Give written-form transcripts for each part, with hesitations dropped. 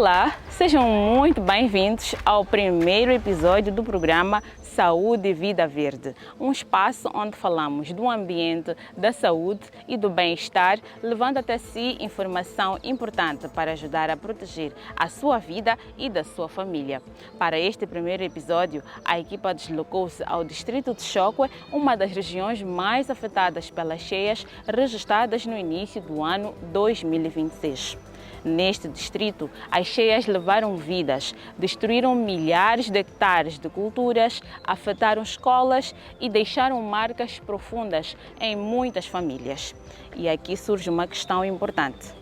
Olá, sejam muito bem-vindos ao primeiro episódio do programa Saúde e Vida Verde, um espaço onde falamos do ambiente, da saúde e do bem-estar, levando até si informação importante para ajudar a proteger a sua vida e da sua família. Para este primeiro episódio, a equipa deslocou-se ao distrito de Chokwe, uma das regiões mais afetadas pelas cheias registradas no início do ano 2026. Neste distrito, as cheias levaram vidas, destruíram milhares de hectares de culturas, afetaram escolas e deixaram marcas profundas em muitas famílias. E aqui surge uma questão importante.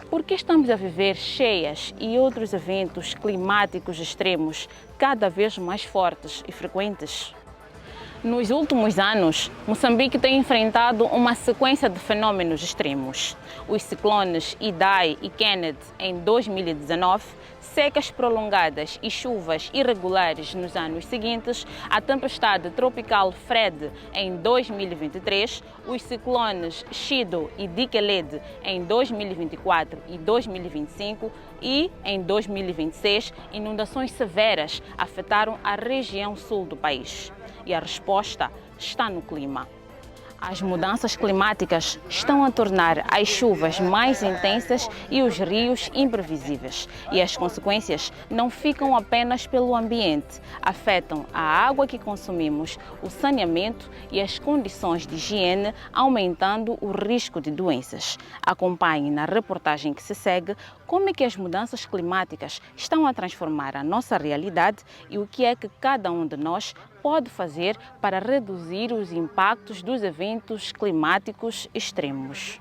Por que estamos a viver cheias e outros eventos climáticos extremos cada vez mais fortes e frequentes? Nos últimos anos, Moçambique tem enfrentado uma sequência de fenômenos extremos. Os ciclones Idai e Kenneth em 2019, secas prolongadas e chuvas irregulares nos anos seguintes, a tempestade tropical Fred em 2023, os ciclones Chido e Dikeled em 2024 e 2025 e, em 2026, inundações severas afetaram a região sul do país. E a resposta está no clima. As mudanças climáticas estão a tornar as chuvas mais intensas e os rios imprevisíveis. E as consequências não ficam apenas pelo ambiente, afetam a água que consumimos, o saneamento e as condições de higiene, aumentando o risco de doenças. Acompanhe na reportagem que se segue como é que as mudanças climáticas estão a transformar a nossa realidade e o que é que cada um de nós pode fazer para reduzir os impactos dos eventos climáticos extremos.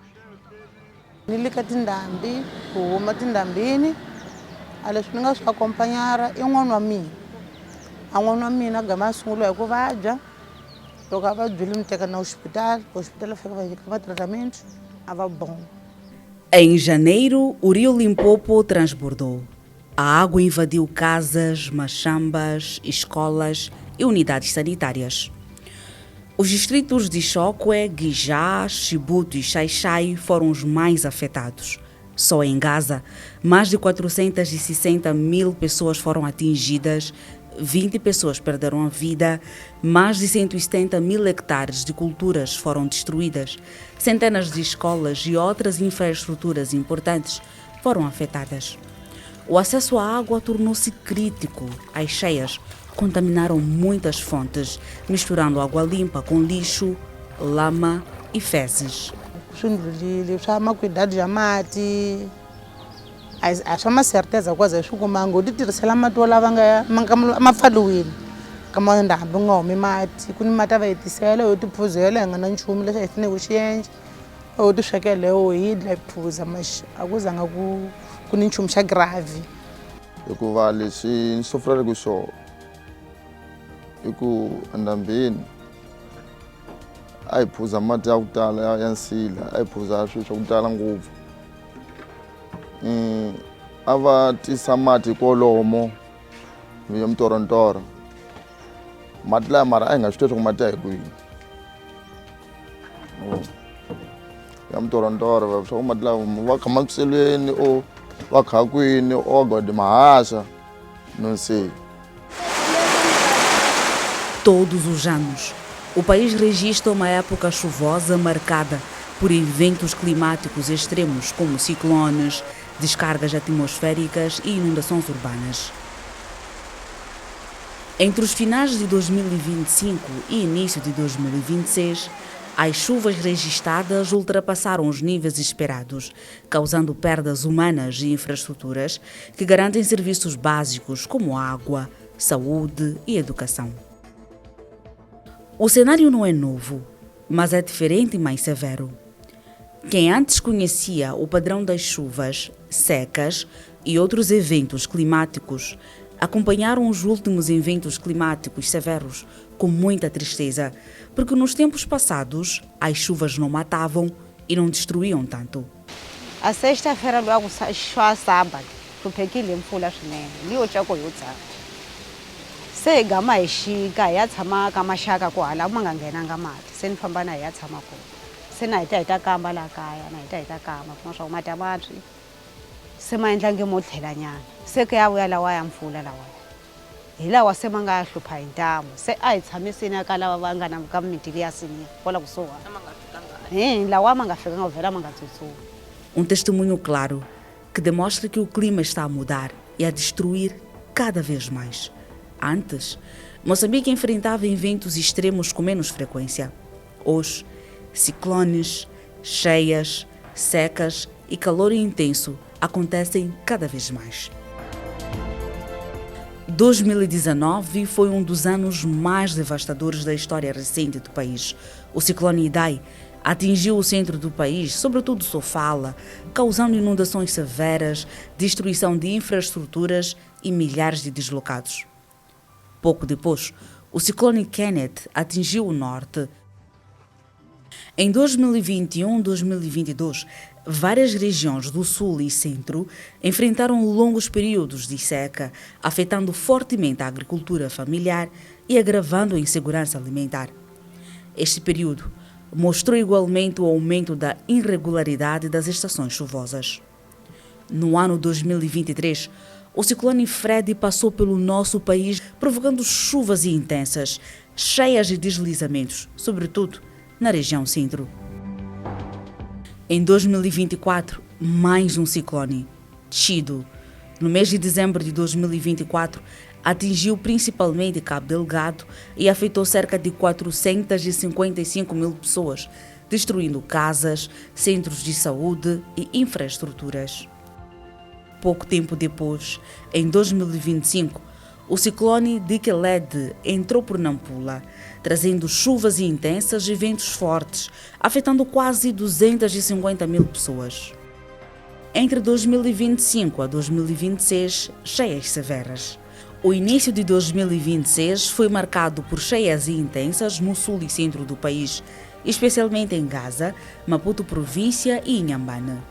Nilika tindambi, kuuma tindambini, aleswi ni nga swi acompanhara i n'wana wa mina. A n'wana wa mina gama a sungula hi ku vabya, loko a vabyile mi teka na hospital a fika va nyika matratamento, a va bom. Em janeiro, o rio Limpopo transbordou. A água invadiu casas, machambas, escolas e unidades sanitárias. Os distritos de Chokwe, Guijá, Chibuto e Xai-Xai foram os mais afetados. Só em Gaza, mais de 460 mil pessoas foram atingidas, 20 pessoas perderam a vida, mais de 170 mil hectares de culturas foram destruídas, centenas de escolas e outras infraestruturas importantes foram afetadas. O acesso à água tornou-se crítico. As cheias contaminaram muitas fontes, misturando água limpa com lixo, lama e fezes. Swindlulile swa makwidadi ya mati, a swa ma certeza quase swi kuma ngo ti tirhisela mati wo lava ma pfaliwile ka mandhambi nga humi mati, ku ni mati a va hetisela yo ti phuzela hi nga na nchumu leswi hi faneleke xi endla, yo ti swekela yo hi dla hi phuza a ku zanga ku ni nchumu xa grave. Hikuva leswi ni sofreleke swona i ku endhambini a hi phuza mati ya ku tala ya nsila, a hi phuza swilo swa ku tala ngopfu. A va tisa mati kwolomo ya mitorontora, mati laya mara a hi nga swi tivi swa ku mati ya hi kwini. Ya mitorontora va swa ku mati laya va kha makuselweni o va kha kwini o godi mahasha não sei. Todos os anos, o país registra uma época chuvosa marcada por eventos climáticos extremos como ciclones, descargas atmosféricas e inundações urbanas. Entre os finais de 2025 e início de 2026, as chuvas registradas ultrapassaram os níveis esperados, causando perdas humanas e infraestruturas que garantem serviços básicos como água, saúde e educação. O cenário não é novo, mas é diferente e mais severo. Quem antes conhecia o padrão das chuvas, secas e outros eventos climáticos, acompanharam os últimos eventos climáticos severos com muita tristeza, porque nos tempos passados as chuvas não matavam e não destruíam tanto. A sexta-feira logo só sábado, hluphekile mpfula swinene, liyo cako yo tsaka. Se gama hi xika hi ya tshama ka maxaka ku hala ma nga nghenanga mati, se ni famba na hi ya tshama kona. Se na hi ta kamba laha kaya, na hi ta kamba kuma swa ku mati ya vabyi. semaendlange mo tlhelanyana se ke ya vuya lawa ya mpfula lawa hi lawa se ma nga hlupha hi ntamu se a hi tshamisini ka lava va nga na ka miti liya siniya kwala kusuhani lawa ma nga fikanga vhela ma nga tsutsumi. Testemunho claro que demonstra que o clima está a mudar e a destruir cada vez mais. Antes, Moçambique enfrentava eventos extremos com menos frequência. Hoje, ciclones, cheias, secas e calor intenso acontecem cada vez mais. 2019 foi um dos anos mais devastadores da história recente do país. O ciclone Idai atingiu o centro do país, sobretudo Sofala, causando inundações severas, destruição de infraestruturas e milhares de deslocados. Pouco depois, o ciclone Kenneth atingiu o norte. Em 2021-2022, várias regiões do sul e centro enfrentaram longos períodos de seca, afetando fortemente a agricultura familiar e agravando a insegurança alimentar. Este período mostrou igualmente o aumento da irregularidade das estações chuvosas. No ano 2023, o ciclone Freddy passou pelo nosso país, provocando chuvas intensas, cheias e deslizamentos, sobretudo na região centro. Em 2024, mais um ciclone, Chido, no mês de dezembro de 2024, atingiu principalmente Cabo Delgado e afetou cerca de 455 mil pessoas, destruindo casas, centros de saúde e infraestruturas. Pouco tempo depois, em 2025, o ciclone Dikeled entrou por Nampula, trazendo chuvas intensas e ventos fortes, afetando quase 250 mil pessoas. Entre 2025 a 2026, cheias severas. O início de 2026 foi marcado por cheias intensas no sul e centro do país, especialmente em Gaza, Maputo província e Inhambane.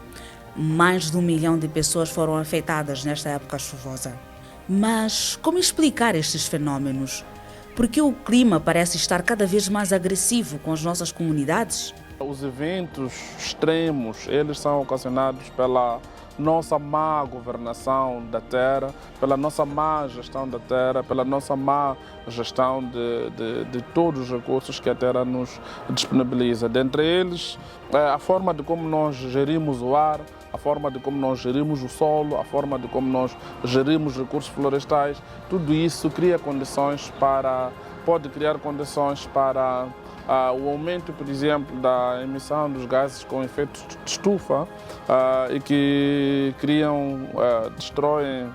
Mais de 1 milhão de pessoas foram afetadas nesta época chuvosa. Mas como explicar estes fenômenos? Por que o clima parece estar cada vez mais agressivo com as nossas comunidades? Os eventos extremos, eles são ocasionados pela nossa má governação da terra, pela nossa má gestão da terra, pela nossa má gestão de todos os recursos que a terra nos disponibiliza. Dentre eles, a forma de como nós gerimos o ar, a forma de como nós gerimos o solo, a forma de como nós gerimos recursos florestais, tudo isso pode criar condições para o aumento, por exemplo, da emissão dos gases com efeito de estufa e que destroem,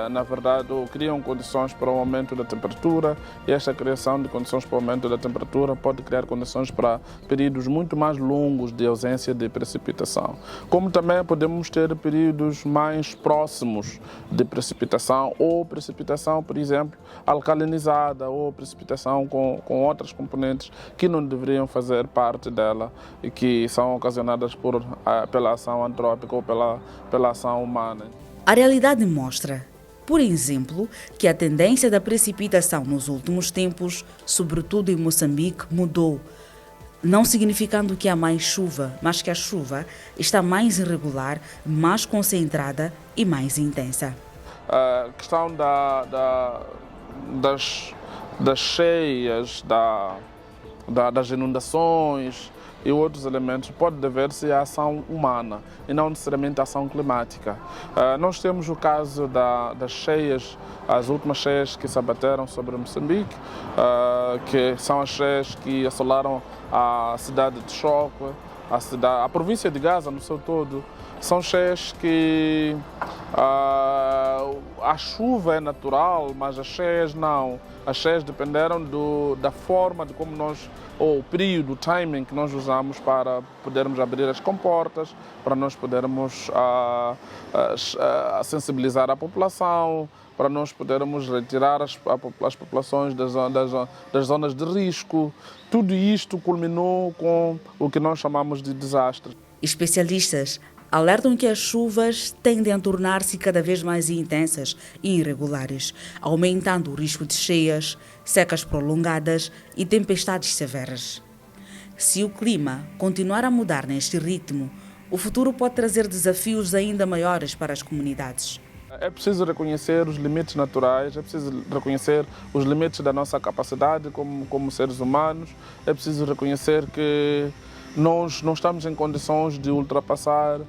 na verdade, ou criam condições para o aumento da temperatura, e esta criação de condições para o aumento da temperatura pode criar condições para períodos muito mais longos de ausência de precipitação. Como também podemos ter períodos mais próximos de precipitação, ou precipitação, por exemplo, alcalinizada, ou precipitação com outras componentes que não deveriam fazer parte dela e que são ocasionadas pela ação antrópica ou pela ação humana. A realidade mostra, por exemplo, que a tendência da precipitação nos últimos tempos, sobretudo em Moçambique, mudou, não significando que há mais chuva, mas que a chuva está mais irregular, mais concentrada e mais intensa. A questão das cheias, das inundações e outros elementos pode dever-se à ação humana e não necessariamente à ação climática. Nós temos o caso das cheias, as últimas cheias que se abateram sobre Moçambique, que são as cheias que assolaram a cidade de Choque, a província de Gaza no seu todo. São cheias que a chuva é natural, mas as cheias não. As cheias dependeram da forma de como nós, ou o período, o timing que nós usamos para podermos abrir as comportas, para nós podermos sensibilizar a população, para nós podermos retirar as populações das zonas de risco. Tudo isto culminou com o que nós chamamos de desastre. Especialistas alertam que as chuvas tendem a tornar-se cada vez mais intensas e irregulares, aumentando o risco de cheias, secas prolongadas e tempestades severas. Se o clima continuar a mudar neste ritmo, o futuro pode trazer desafios ainda maiores para as comunidades. É preciso reconhecer os limites naturais, é preciso reconhecer os limites da nossa capacidade como seres humanos, é preciso reconhecer que nós não estamos em condições de ultrapassar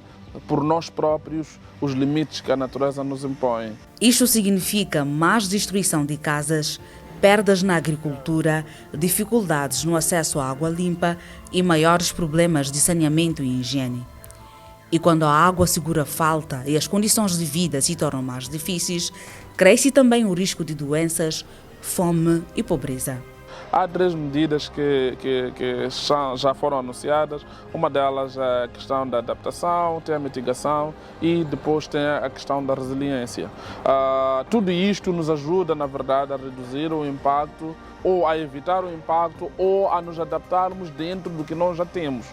por nós próprios os limites que a natureza nos impõe. Isto significa mais destruição de casas, perdas na agricultura, dificuldades no acesso à água limpa e maiores problemas de saneamento e higiene. E quando a água segura falta e as condições de vida se tornam mais difíceis, cresce também o risco de doenças, fome e pobreza. Há 3 medidas que já foram anunciadas. Uma delas é a questão da adaptação, tem a mitigação e depois tem a questão da resiliência. Tudo isto nos ajuda, na verdade, a reduzir o impacto ou a evitar o impacto ou a nos adaptarmos dentro do que nós já temos.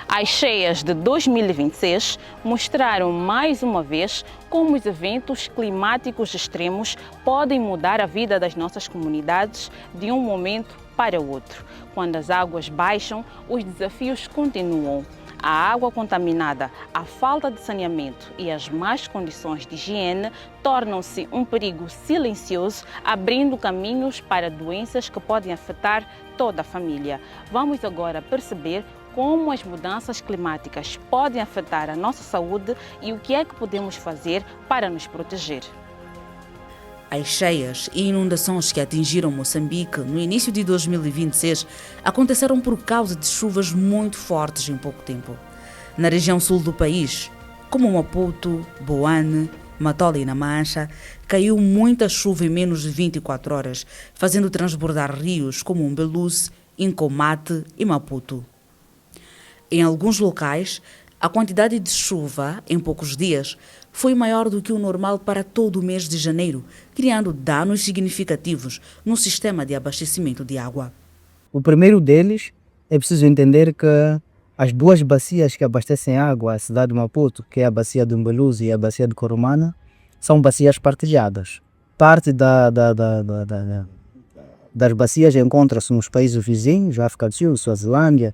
As cheias de 2026 mostraram mais uma vez como os eventos climáticos extremos podem mudar a vida das nossas comunidades de um momento para o outro. Quando as águas baixam, os desafios continuam. A água contaminada, a falta de saneamento e as más condições de higiene tornam-se um perigo silencioso, abrindo caminhos para doenças que podem afetar toda a família. Vamos agora perceber como as mudanças climáticas podem afetar a nossa saúde e o que é que podemos fazer para nos proteger. As cheias e inundações que atingiram Moçambique no início de 2026 aconteceram por causa de chuvas muito fortes em pouco tempo. Na região sul do país, como Maputo, Boane, Matola e Namancha, caiu muita chuva em menos de 24 horas, fazendo transbordar rios como Umbeluce, Incomate e Maputo. Em alguns locais, a quantidade de chuva em poucos dias foi maior do que o normal para todo o mês de janeiro, criando danos significativos no sistema de abastecimento de água. O primeiro deles é preciso entender que as 2 bacias que abastecem água à cidade de Maputo, que é a bacia de Umbeluze e a bacia de Coromana, são bacias partilhadas. Parte das bacias encontra-se nos países vizinhos, África do Sul, Suazilândia,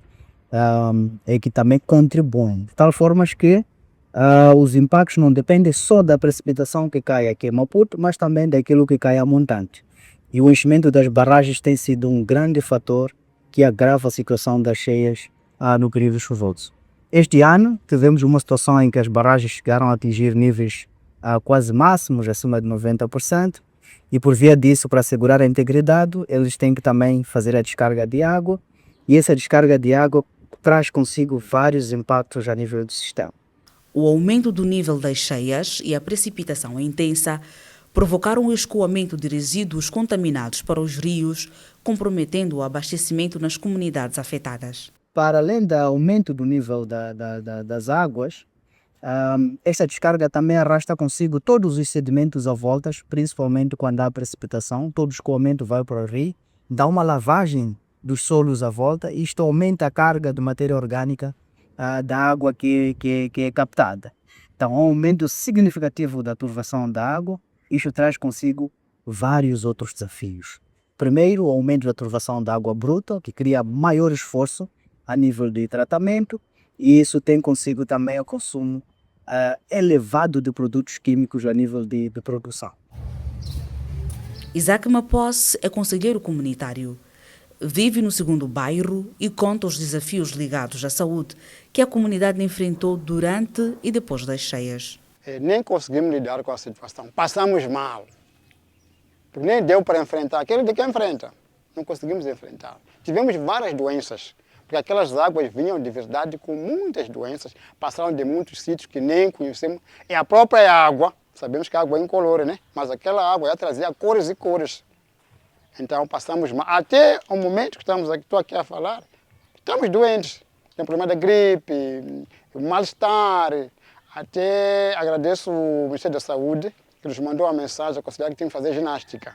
e que também contribuem, de tal forma que os impactos não dependem só da precipitação que cai aqui em Maputo, mas também daquilo que cai a montante. E o enchimento das barragens tem sido um grande fator que agrava a situação das cheias no período chuvoso. Este ano tivemos uma situação em que as barragens chegaram a atingir níveis quase máximos, acima de 90%, e por via disso, para assegurar a integridade, eles têm que também fazer a descarga de água, e essa descarga de água traz consigo vários impactos a nível do sistema. O aumento do nível das cheias e a precipitação intensa provocaram o escoamento de resíduos contaminados para os rios, comprometendo o abastecimento nas comunidades afetadas. Para além do aumento do nível das águas, esta descarga também arrasta consigo todos os sedimentos à volta, principalmente quando há precipitação. Todo o escoamento vai para o rio, dá uma lavagem dos solos à volta e isto aumenta a carga de matéria orgânica da água que é captada. Então, um aumento significativo da turvação da água, isto traz consigo vários outros desafios. Primeiro, o aumento da turvação da água bruta, que cria maior esforço a nível de tratamento, e isso tem consigo também o consumo elevado de produtos químicos a nível de produção. Isaac Maposse é conselheiro comunitário. Vive no 2º bairro e conta os desafios ligados à saúde que a comunidade enfrentou durante e depois das cheias. Nem conseguimos lidar com a situação, passamos mal. Porque nem deu para enfrentar, aquele de que enfrenta, não conseguimos enfrentar. Tivemos várias doenças, porque aquelas águas vinham de verdade com muitas doenças, passaram de muitos sítios que nem conhecemos. E a própria água, sabemos que a água é incolor, né? Mas aquela água já trazia cores e cores. Então passamos mal. Até o momento que estou aqui a falar, estamos doentes. Tem problema da gripe, mal-estar. Até agradeço o Ministério da Saúde, que nos mandou uma mensagem, aconselhar que tem que fazer ginástica.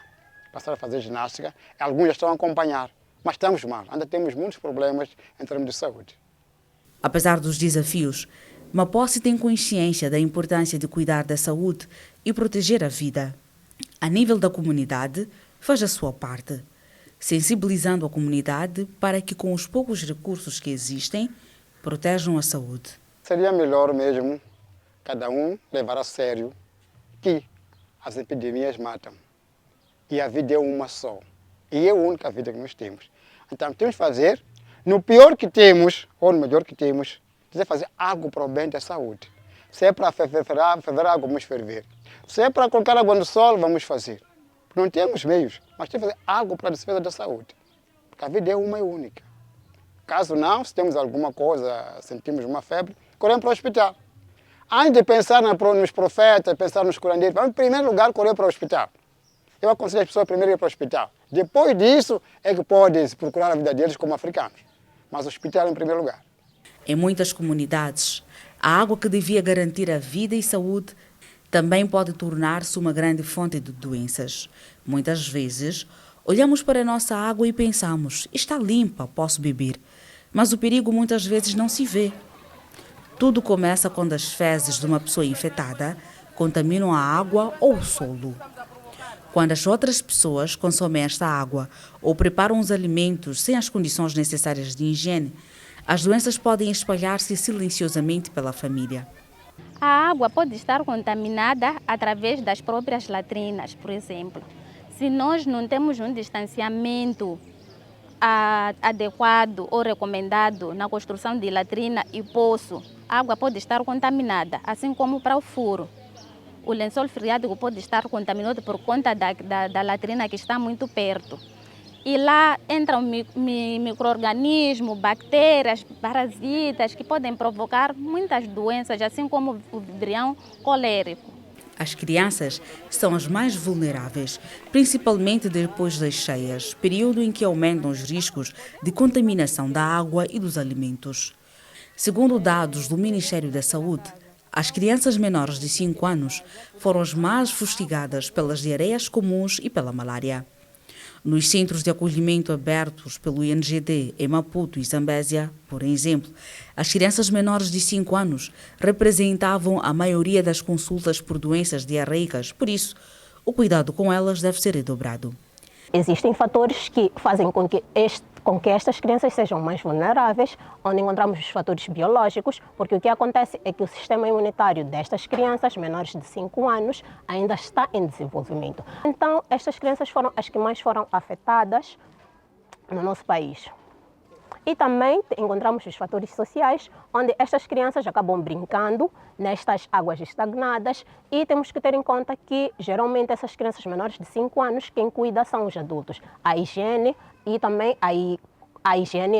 Passaram a fazer ginástica, alguns já estão a acompanhar. Mas estamos mal, ainda temos muitos problemas em termos de saúde. Apesar dos desafios, Maposse tem consciência da importância de cuidar da saúde e proteger a vida. A nível da comunidade, faz a sua parte, sensibilizando a comunidade para que, com os poucos recursos que existem, protejam a saúde. seria melhor mesmo cada um levar a sério que as epidemias matam. E a vida é uma só. E é a única vida que nós temos. Então temos que fazer, no pior que temos, ou no melhor que temos, fazer algo para o bem da saúde. Se é para ferver água, vamos ferver. Se é para colocar água no sol, vamos fazer. Não temos meios, mas temos que fazer algo para a defesa da saúde. Porque a vida é uma e única. Caso não, se temos alguma coisa, sentimos uma febre, corremos para o hospital. Antes de pensar nos profetas, pensar nos curandeiros, vamos em primeiro lugar correr para o hospital. Eu aconselho as pessoas primeiro a ir para o hospital. Depois disso é que podem procurar a vida deles como africanos. Mas o hospital em primeiro lugar. Em muitas comunidades, a água que devia garantir a vida e saúde também pode tornar-se uma grande fonte de doenças. Muitas vezes, olhamos para a nossa água e pensamos, está limpa, posso beber. Mas o perigo muitas vezes não se vê. Tudo começa quando as fezes de uma pessoa infectada contaminam a água ou o solo. Quando as outras pessoas consomem esta água ou preparam os alimentos sem as condições necessárias de higiene, as doenças podem espalhar-se silenciosamente pela família. A água pode estar contaminada através das próprias latrinas, por exemplo. Se nós não temos um distanciamento adequado ou recomendado na construção de latrina e poço, a água pode estar contaminada, assim como para o furo. O lençol freático pode estar contaminado por conta da latrina que está muito perto. E lá entram micro-organismos, bactérias, parasitas que podem provocar muitas doenças, assim como o vidrião colérico. As crianças são as mais vulneráveis, principalmente depois das cheias, período em que aumentam os riscos de contaminação da água e dos alimentos. Segundo dados do Ministério da Saúde, as crianças menores de 5 anos foram as mais fustigadas pelas diarreias comuns e pela malária. Nos centros de acolhimento abertos pelo INGD em Maputo e Zambésia, por exemplo, as crianças menores de 5 anos representavam a maioria das consultas por doenças diarreicas, por isso, o cuidado com elas deve ser redobrado. Existem fatores que fazem com que estas crianças sejam mais vulneráveis, onde encontramos os fatores biológicos, porque o que acontece é que o sistema imunitário destas crianças menores de 5 anos ainda está em desenvolvimento. Então, estas crianças foram as que mais foram afetadas no nosso país. E também encontramos os fatores sociais, onde estas crianças acabam brincando nestas águas estagnadas e temos que ter em conta que, geralmente, essas crianças menores de 5 anos, quem cuida são os adultos. A higiene e também a higiene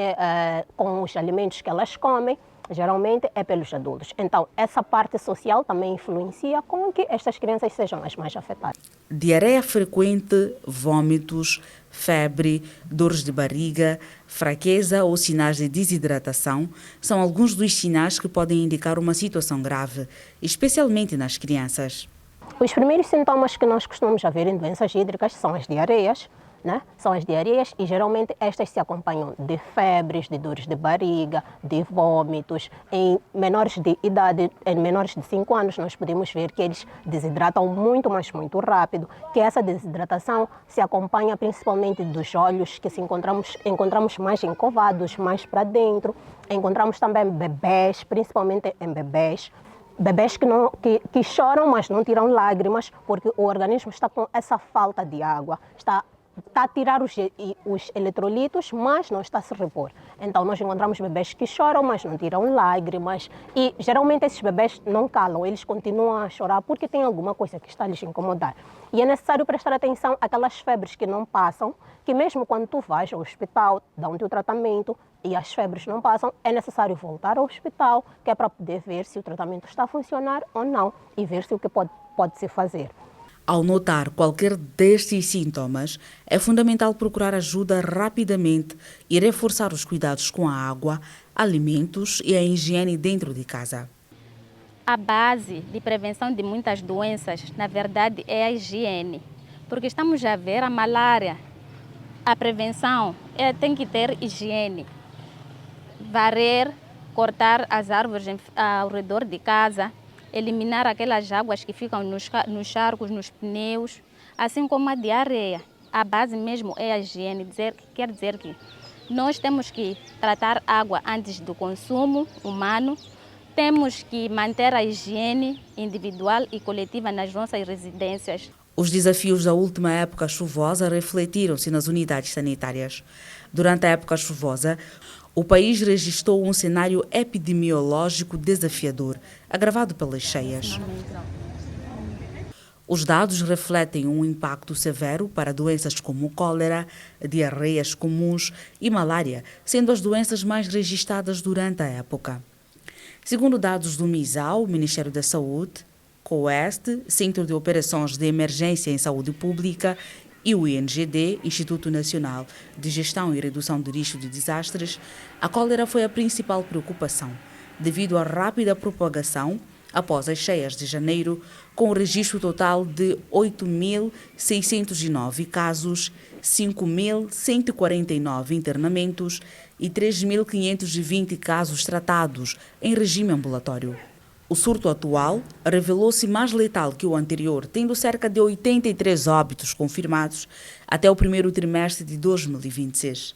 com os alimentos que elas comem, geralmente é pelos adultos. Então, essa parte social também influencia com que estas crianças sejam as mais afetadas. Diarreia frequente, vômitos, febre, dores de barriga, fraqueza ou sinais de desidratação são alguns dos sinais que podem indicar uma situação grave, especialmente nas crianças. Os primeiros sintomas que nós costumamos ver em doenças hídricas são as diarreias, né? São as diarreias e geralmente estas se acompanham de febres, de dores de barriga, de vômitos. Em menores de idade, em menores de 5 anos, nós podemos ver que eles desidratam muito, mas muito rápido, que essa desidratação se acompanha principalmente dos olhos, que encontramos mais encovados, mais para dentro. Encontramos também bebês, principalmente em bebês. Bebês que choram, mas não tiram lágrimas, porque o organismo está com essa falta de água, está a tirar os eletrolitos, mas não está a se repor. Então, nós encontramos bebês que choram, mas não tiram lágrimas. E, geralmente, esses bebês não calam, eles continuam a chorar porque tem alguma coisa que está a lhes incomodar. E é necessário prestar atenção àquelas febres que não passam, que mesmo quando tu vais ao hospital, dão-te o tratamento e as febres não passam, é necessário voltar ao hospital, que é para poder ver se o tratamento está a funcionar ou não e ver se o que pode-se fazer. Ao notar qualquer destes sintomas, é fundamental procurar ajuda rapidamente e reforçar os cuidados com a água, alimentos e a higiene dentro de casa. A base de prevenção de muitas doenças, na verdade, é a higiene. Porque estamos a ver a malária. A prevenção tem que ter higiene. Varrer, cortar as árvores ao redor de casa, eliminar aquelas águas que ficam nos charcos, nos pneus, assim como a diarreia. A base mesmo é a higiene, quer dizer que nós temos que tratar água antes do consumo humano temos que manter a higiene individual e coletiva nas nossas residências. Os desafios da última época chuvosa refletiram-se nas unidades sanitárias. Durante a época chuvosa, o país registrou um cenário epidemiológico desafiador, agravado pelas cheias. Os dados refletem um impacto severo para doenças como cólera, diarreias comuns e malária, sendo as doenças mais registradas durante a época. Segundo dados do MISAL, Ministério da Saúde, COEST, Centro de Operações de Emergência em Saúde Pública, e o INGD, Instituto Nacional de Gestão e Redução de Risco de Desastres, a cólera foi a principal preocupação, devido à rápida propagação após as cheias de janeiro, com o registro total de 8.609 casos, 5.149 internamentos e 3.520 casos tratados em regime ambulatório. O surto atual revelou-se mais letal que o anterior, tendo cerca de 83 óbitos confirmados até o primeiro trimestre de 2026.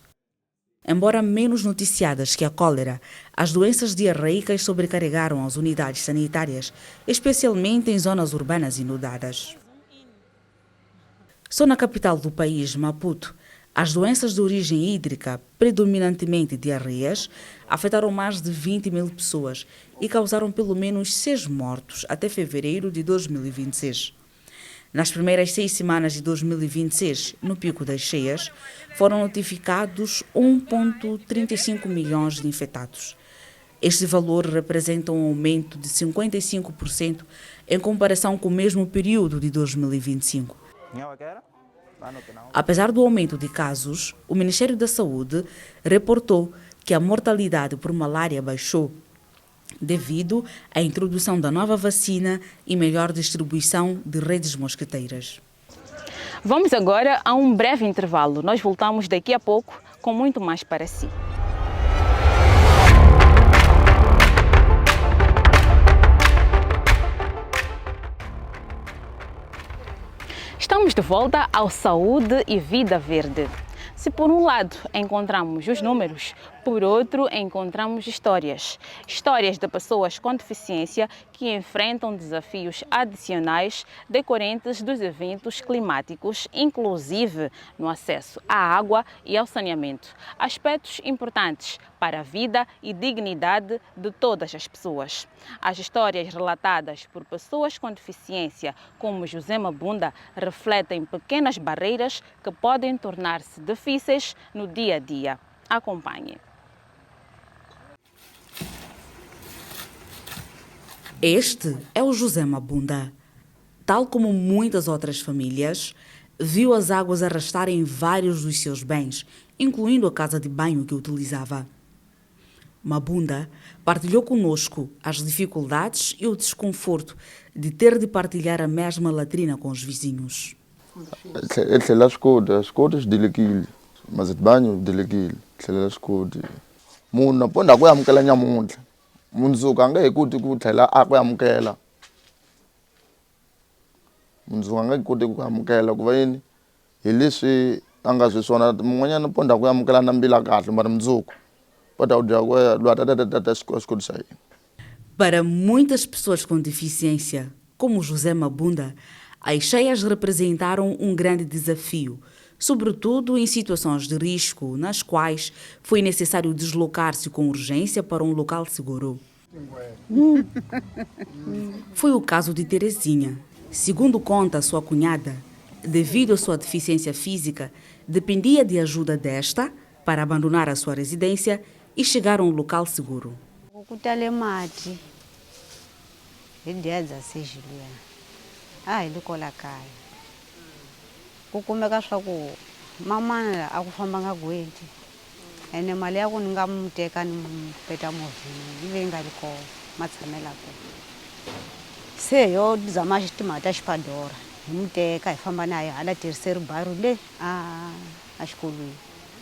Embora menos noticiadas que a cólera, as doenças diarreicas sobrecarregaram as unidades sanitárias, especialmente em zonas urbanas inundadas. Só na capital do país, Maputo, as doenças de origem hídrica, predominantemente diarreias, afetaram mais de 20 mil pessoas e causaram pelo menos 6 mortos até fevereiro de 2026. Nas primeiras 6 semanas de 2026, no pico das cheias, foram notificados 1,35 milhões de infectados. Este valor representa um aumento de 55% em comparação com o mesmo período de 2025. Apesar do aumento de casos, o Ministério da Saúde reportou que a mortalidade por malária baixou devido à introdução da nova vacina e melhor distribuição de redes mosquiteiras. Vamos agora a um breve intervalo. Nós voltamos daqui a pouco com muito mais para si. Estamos de volta ao Saúde e Vida Verde. Se por um lado encontramos os números, por outro encontramos histórias. Histórias de pessoas com deficiência que enfrentam desafios adicionais decorrentes dos eventos climáticos, inclusive no acesso à água e ao saneamento. Aspectos importantes para a vida e dignidade de todas as pessoas. As histórias relatadas por pessoas com deficiência, como José Mabunda, refletem pequenas barreiras que podem tornar-se difíceis no dia a dia. Acompanhe. Este é o José Mabunda. Tal como muitas outras famílias, viu as águas arrastarem vários dos seus bens, incluindo a casa de banho que utilizava. Mabunda partilhou conosco as dificuldades e o desconforto de ter de partilhar a mesma latrina com os vizinhos. Ele as coisas delegile, mas o banho delegile, ele as coisas. Muna ponda kuyamkela nyamuntlha. Mundzuka ngeke kuti kuthlela akuyamkela. Mundzuka ngeke kuti kuyamkela kuva yini? Hi leswi a nga swi swona mun'wanyana ponda kuyamkela na mbila kahle mara mundzuku. Para muitas pessoas com deficiência, como José Mabunda, as cheias representaram um grande desafio, sobretudo em situações de risco, nas quais foi necessário deslocar-se com urgência para um local seguro. Foi o caso de Terezinha. Segundo conta sua cunhada, devido à sua deficiência física, dependia de ajuda desta para abandonar a sua residência e chegar a um local seguro. Se yo zama xitimata xipadora hi muteka hi famba na ye hala tirhiseri baro le a xikolweni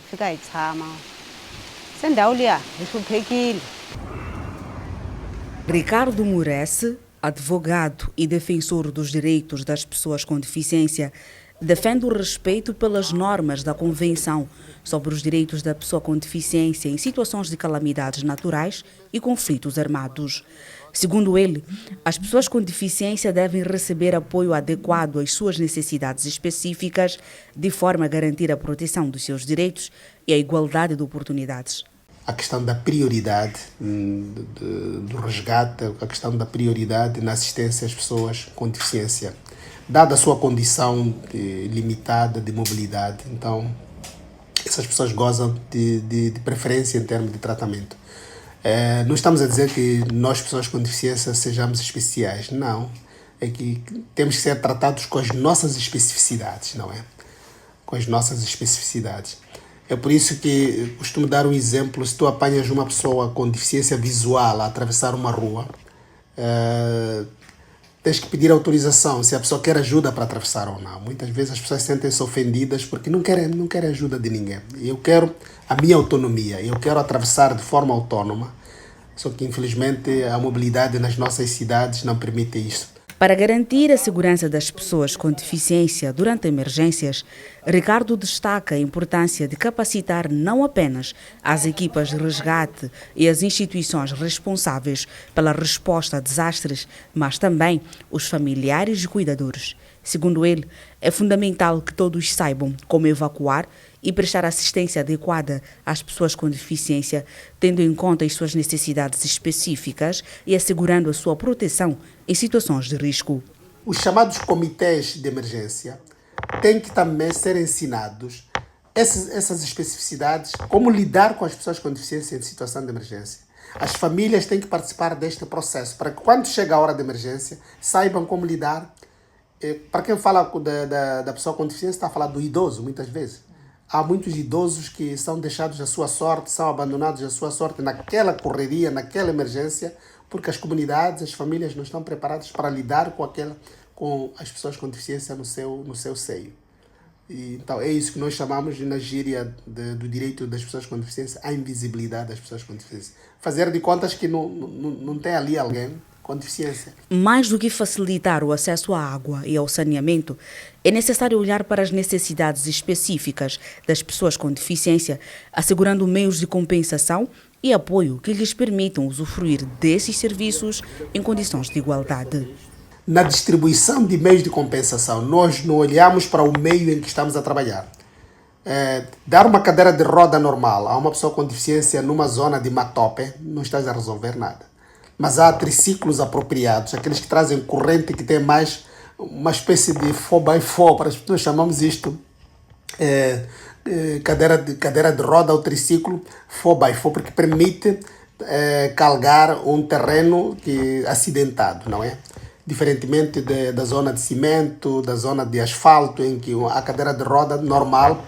fika hi tshama se ndhawu liya hi hluphekile. Ricardo Muresse, advogado e defensor dos direitos das pessoas com deficiência, defende o respeito pelas normas da Convenção sobre os Direitos da Pessoa com Deficiência em situações de calamidades naturais e conflitos armados. Segundo ele, as pessoas com deficiência devem receber apoio adequado às suas necessidades específicas, de forma a garantir a proteção dos seus direitos e a igualdade de oportunidades. A questão da prioridade do resgate, a questão da prioridade na assistência às pessoas com deficiência, dada a sua condição limitada de mobilidade. Então, essas pessoas gozam de preferência em termos de tratamento. Não estamos a dizer que nós, pessoas com deficiência, sejamos especiais. Não. É que temos que ser tratados com as nossas especificidades, não é? Com as nossas especificidades. É por isso que costumo dar um exemplo. Se tu apanhas uma pessoa com deficiência visual a atravessar uma rua, tens que pedir autorização se a pessoa quer ajuda para atravessar ou não. Muitas vezes as pessoas sentem-se ofendidas porque não querem ajuda de ninguém. Eu quero a minha autonomia, eu quero atravessar de forma autónoma, só que infelizmente a mobilidade nas nossas cidades não permite isso. Para garantir a segurança das pessoas com deficiência durante emergências, Ricardo destaca a importância de capacitar não apenas as equipas de resgate e as instituições responsáveis pela resposta a desastres, mas também os familiares e cuidadores. Segundo ele, é fundamental que todos saibam como evacuar e prestar assistência adequada às pessoas com deficiência, tendo em conta as suas necessidades específicas e assegurando a sua proteção em situações de risco. Os chamados comitês de emergência têm que também ser ensinados essas especificidades, como lidar com as pessoas com deficiência em situação de emergência. As famílias têm que participar deste processo, para que quando chega a hora de emergência, saibam como lidar. Para quem fala da pessoa com deficiência, está a falar do idoso, muitas vezes. Há muitos idosos que são deixados à sua sorte, são abandonados à sua sorte naquela correria, naquela emergência, porque as comunidades, as famílias não estão preparadas para lidar com as pessoas com deficiência no seu seio. Então é isso que nós chamamos na gíria do direito das pessoas com deficiência, a invisibilidade das pessoas com deficiência. Fazer de contas que não tem ali alguém com deficiência. Mais do que facilitar o acesso à água e ao saneamento, é necessário olhar para as necessidades específicas das pessoas com deficiência, assegurando meios de compensação e apoio que lhes permitam usufruir desses serviços em condições de igualdade. Na distribuição de meios de compensação, nós não olhamos para o meio em que estamos a trabalhar. Dar uma cadeira de roda normal a uma pessoa com deficiência numa zona de matope, não estás a resolver nada. Mas há triciclos apropriados, aqueles que trazem corrente, que tem mais uma espécie de 4x4, nós chamamos isto cadeira de roda ou triciclo 4x4, porque permite carregar um terreno acidentado, não é? Diferentemente da zona de cimento, da zona de asfalto, em que a cadeira de roda normal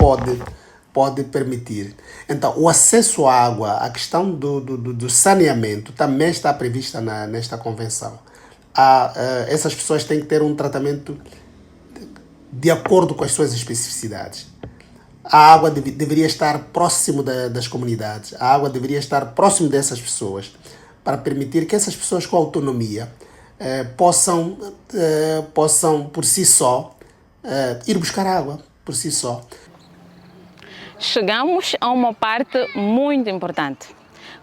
pode permitir. Então, o acesso à água, a questão do saneamento também está prevista nesta convenção. Essas pessoas têm que ter um tratamento de acordo com as suas especificidades. A água deveria estar próximo das comunidades, a água deveria estar próximo dessas pessoas, para permitir que essas pessoas com autonomia possam por si só, ir buscar água por si só. Chegamos a uma parte muito importante.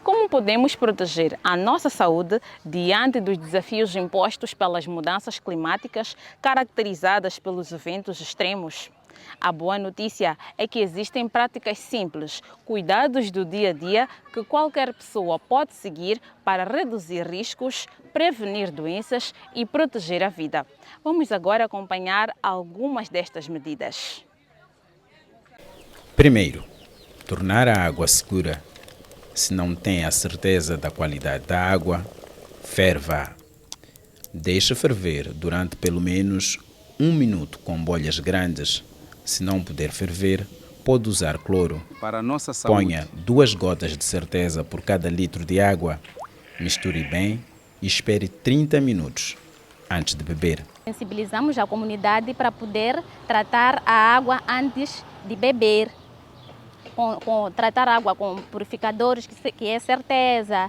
Como podemos proteger a nossa saúde diante dos desafios impostos pelas mudanças climáticas caracterizadas pelos eventos extremos? A boa notícia é que existem práticas simples, cuidados do dia a dia que qualquer pessoa pode seguir para reduzir riscos, prevenir doenças e proteger a vida. Vamos agora acompanhar algumas destas medidas. Primeiro, tornar a água segura. Se não tem a certeza da qualidade da água, ferva. Deixe ferver durante pelo menos 1 minuto com bolhas grandes. Se não puder ferver, pode usar cloro. Para a nossa saúde. Ponha 2 gotas de certeza por cada litro de água. Misture bem e espere 30 minutos antes de beber. Sensibilizamos a comunidade para poder tratar a água antes de beber. Tratar a água com purificadores, que é certeza.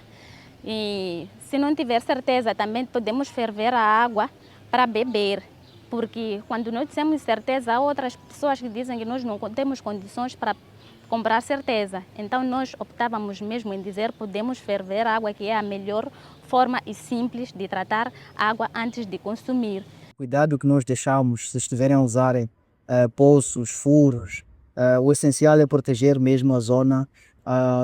E se não tiver certeza, também podemos ferver a água para beber. Porque quando nós temos certeza, há outras pessoas que dizem que nós não temos condições para comprar certeza. Então nós optávamos mesmo em dizer podemos ferver a água, que é a melhor forma e simples de tratar água antes de consumir. Cuidado que nós deixamos, se estiverem a usarem poços, furos, o essencial é proteger mesmo a zona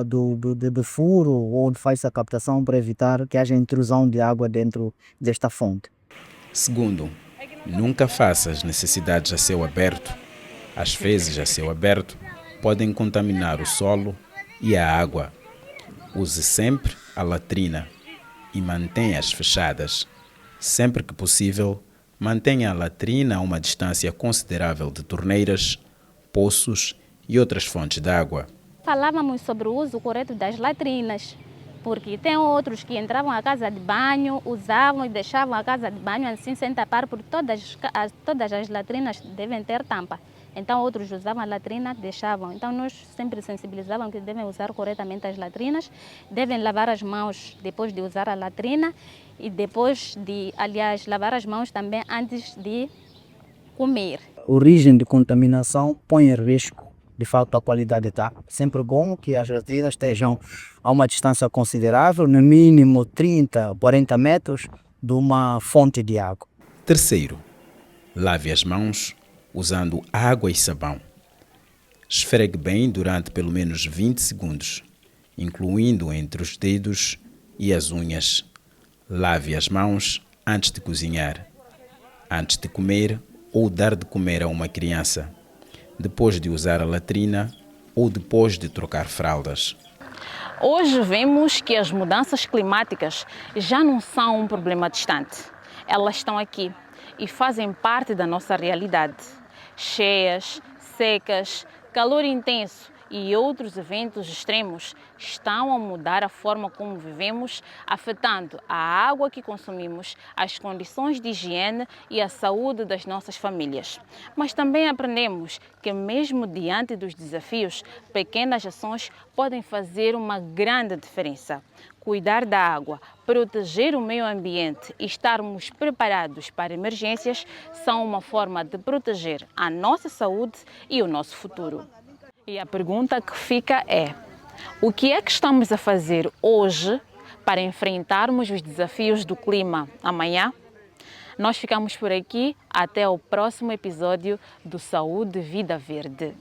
de furo onde faz a captação para evitar que haja intrusão de água dentro desta fonte. Segundo, nunca faça as necessidades a céu aberto. As fezes a céu aberto podem contaminar o solo e a água. Use sempre a latrina e mantenha-as fechadas. Sempre que possível, mantenha a latrina a uma distância considerável de torneiras, poços e outras fontes de água. Falávamos sobre o uso correto das latrinas, porque tem outros que entravam à casa de banho, usavam e deixavam a casa de banho assim sem tapar, porque todas as latrinas devem ter tampa. Então outros usavam a latrina, deixavam. Então nós sempre sensibilizávamos que devem usar corretamente as latrinas, devem lavar as mãos depois de usar a latrina e depois de, aliás, lavar as mãos também antes de comer. A origem de contaminação põe em risco, de fato, a qualidade da água. Sempre bom que as latrinas estejam a uma distância considerável, no mínimo 30, 40 metros de uma fonte de água. Terceiro, lave as mãos usando água e sabão. Esfregue bem durante pelo menos 20 segundos, incluindo entre os dedos e as unhas. Lave as mãos antes de cozinhar, antes de comer ou dar de comer a uma criança, depois de usar a latrina ou depois de trocar fraldas. Hoje vemos que as mudanças climáticas já não são um problema distante. Elas estão aqui e fazem parte da nossa realidade. Cheias, secas, calor intenso e outros eventos extremos estão a mudar a forma como vivemos, afetando a água que consumimos, as condições de higiene e a saúde das nossas famílias. Mas também aprendemos que mesmo diante dos desafios, pequenas ações podem fazer uma grande diferença. Cuidar da água, proteger o meio ambiente e estarmos preparados para emergências são uma forma de proteger a nossa saúde e o nosso futuro. E a pergunta que fica é: o que é que estamos a fazer hoje para enfrentarmos os desafios do clima amanhã? Nós ficamos por aqui, até o próximo episódio do Saúde Vida Verde.